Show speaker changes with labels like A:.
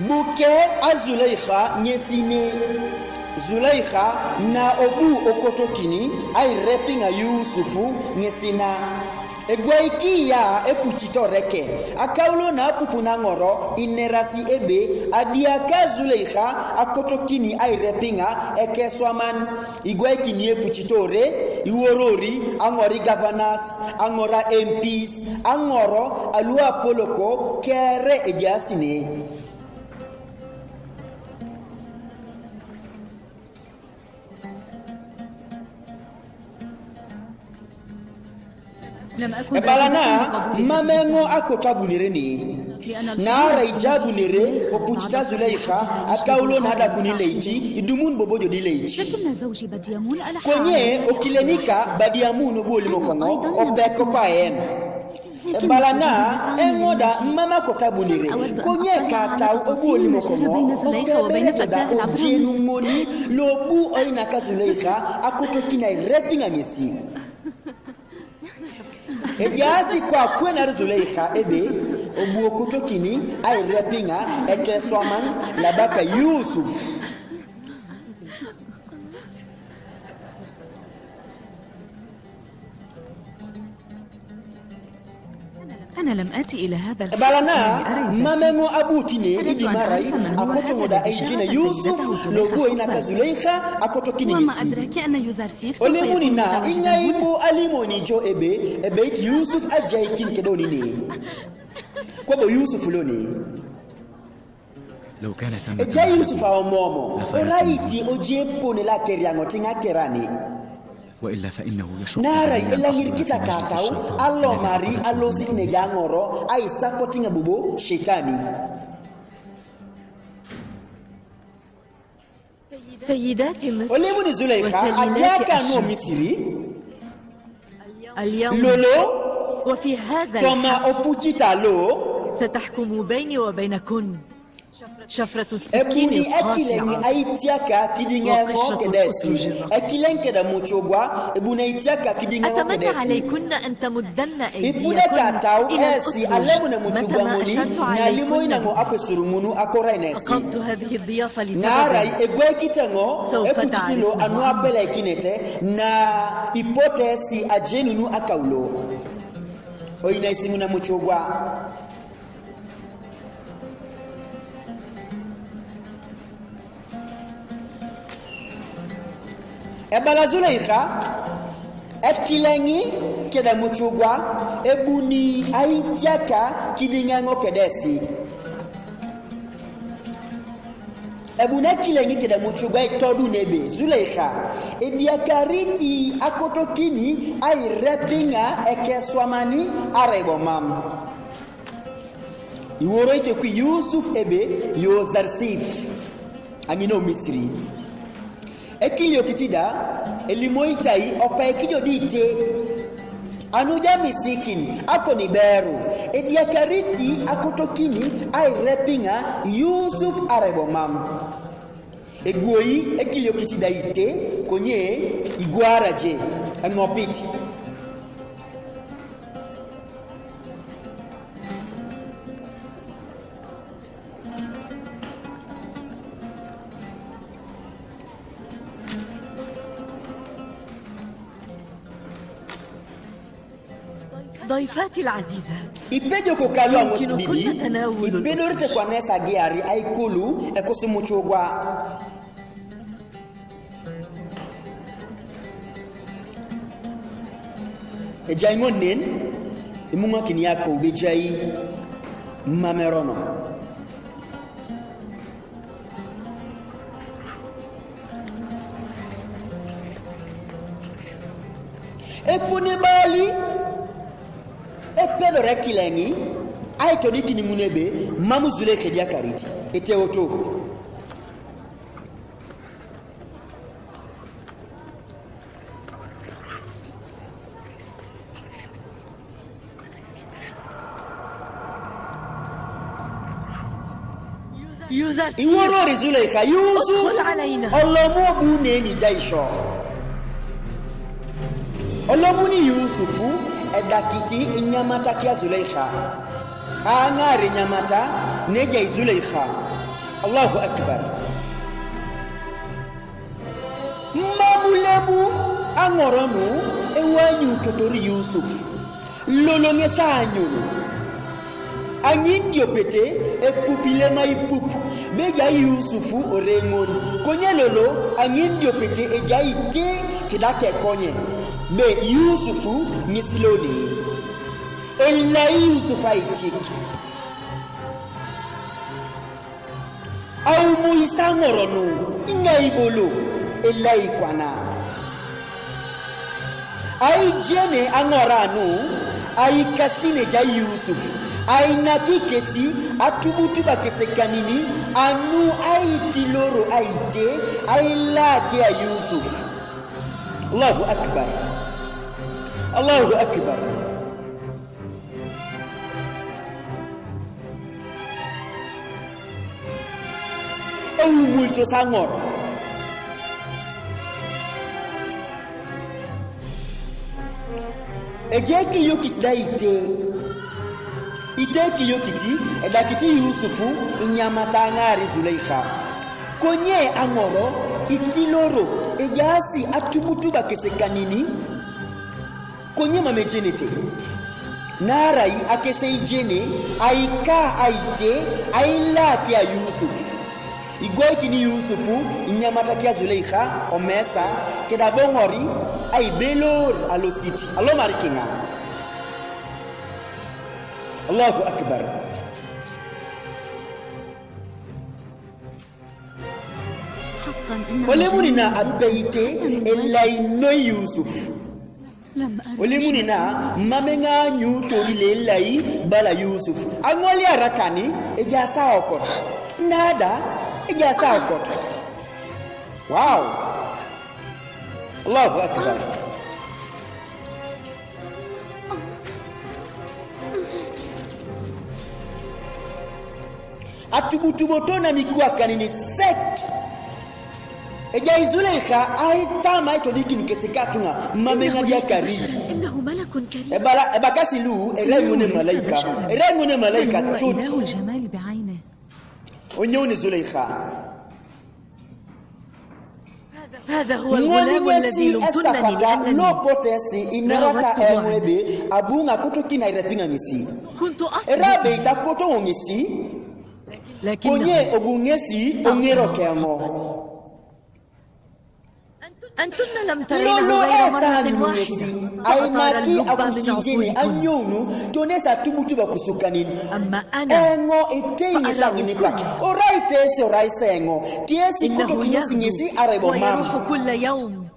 A: buke azuleikha nyesine Zulaikha na obu okotokini ay repinga Yusufu nyesina egwaikia epuchito reke akaulo na pupuna ngoro inerasi ebe adiaka Zulaikha akotokini ay repinga ekeswaman igwaikini epuchitore iworori angori governors angora MPs angoro alua poloko kere ejasine Ebalana mamengo akotabunire ni na raijabunire opuchita Zulaikha akaulo na ada kunileiji idumun bobojo dileiji kwenye okilenika badiamun oboli mokongo opeko paen Ebalana engoda mama kotabunire kwenye katau oboli mokongo opebele toda ojenu ngoni lobu oinaka Zulaikha akotokina repinga ngesi Ejasi kwa kwena Zulaikha ebe obuokotokini ay repinga ekeswaman labaka Yusuf
B: أنا لم آتي إلى هذا
A: balana mamengo abutine idi marai akotongoda ejina Yusuf lobu ina Zulaikha akotokini
B: وما
A: ngisi
B: أدراك أن يوزرفيف
A: Olemuni na ingaibo alimoni jo ebe it Yusuf ajaikin kedoni ne kwabo Yusuf loni
C: لو كان ثم
A: eja Yusuf aomomo oraiti ojepo ne la keriango tinga kerani
C: وإلا فإنه يشق
A: narai elangir kita katau allo mari allo sitne jangoro ai supporting abubo shetani
B: سيدات مصر
A: Olemuni Zulaikha adiaka no Misiri
B: اليوم
A: lolo
B: وفي هذا
A: toma opuchita lo
B: ستحكم بيني وبينكن شفرة السكين
A: ebuni ekileni
B: القاطعة
A: aitiaka kidingengo kedesi ekilenke da muchogwa ebuni aitiaka kidingengo
B: أتمنى
A: kedesi
B: عليكن أن تمدن
A: ipuda
B: أيديكن
A: katau
B: إلى
A: esi
B: الأسرج
A: alemune
B: متى
A: muchogwa
B: ما
A: muni
B: أشرت
A: nalimo inango
B: عليكن
A: apesurumunu akora inesi
B: أقمت هذه الضيافة
A: narai
B: لسبب
A: egwe kitengo
B: سوف
A: eputitilo
B: تعرفه.
A: anu apele kinete na ipotesi ajenunu akaulo oina isimuna muchogwa Ebala Zulaikha ekilengi keda muchugwa ebuni aitiaka kidingango kedesi ebune kilengi keda muchugwa itodu nebe Zulaikha ediakariti akotokini ay repinga ekeswamani arebo mam iworo ite ku Yusuf ebe yozarsif angino Misri Ekilio kitida elimoitai opa ekijo dite anuja misikin ako ni beru ediakariti akotokini ay repinga Yusuf arebo mam egoi ekilio kitida ite konye igwara je ngopiti
B: ضيفاتي العزيزات
A: ipejo kokalo amosibibi
B: Yumkinukunna tanawulu
A: ipedorite kwa nesa giari aikulu ekosimuchogwa ejaingonen imunga kiniyako ubejai mamerono epune bali epelo rekilengi aito dikini munebe mamu Zulaikha diakariti ete oto
B: يوزرفيف
A: iworori Zulaikha Yusuf
B: ادخل علينا
A: olomo bune ni jaisho olomuni Yusufu edakiti inyamata kia Zulaikha angari nyamata neja Zulaikha Allahu akbar. Mamulemu angoronu ewanyu totori Yusuf lolo ngesanyulu anyindio pete epupile na ipupu beja Yusufu orengon konye lolo anyindio pete ejaite kidake konye be Yusufu nisiloni ella Yusufu aichiki au muisangoronu ingaibolo ella ikwana ai jene angoranu ai kasine ja Yusuf ai nakikesi atubutu bakesekanini anu ai tiloro aite ai lake ya Yusuf. Allahu akbar. Allahu akbar. Au multo sangoro ejeki yokiti daite iteki yokiti edakiti Yusufu inyamatangari Zulaikha konye angoro itiloro ejasi atubutuba kesekanini konye mamejenete narai akese ijene aika aite ailaki ya Yusuf igweki ni Yusufu inyamatakia Zulaikha omesa kedabongori ay belor alositi allo marikinga. Allahu akbar. Olemunina abeite elaino Yusuf olemunina mamenga nyu torile elai bala Yusuf angoli arakani ejasa okoto nada ejasa okoto. Wow. Allahu akbar. Atubutubotona mikuwa kanini sek eja Zulaikha aitama itodiki nikesikatunga mamenga dia kariji
B: innahu malakun karim
A: ebakasi lu erengone malaika choti
B: innahu jamal bi'aynihi
A: onyoni Zulaikha
B: هذا هو الغلام الذي لمتنني لأنني
A: no potesi inarata emwebe abunga kutoki na irepinga ngisi
B: كنت أصبح
A: erabe itakoto ngisi konye obungesi ongero kengo
B: أنتن لم ترينه
A: lolo
B: غير
A: esa
B: مرة
A: ngisi
B: واحدة
A: aimaki
B: اللب من
A: akusijene
B: عقولكم
A: anyonu tonesa tubutuba kusukanini
B: أما أنا
A: engo eteni sangini paki oraite ese oraise engo tiesi
B: إنه
A: kutoki ngisi arebo mam
B: ويروح كل يوم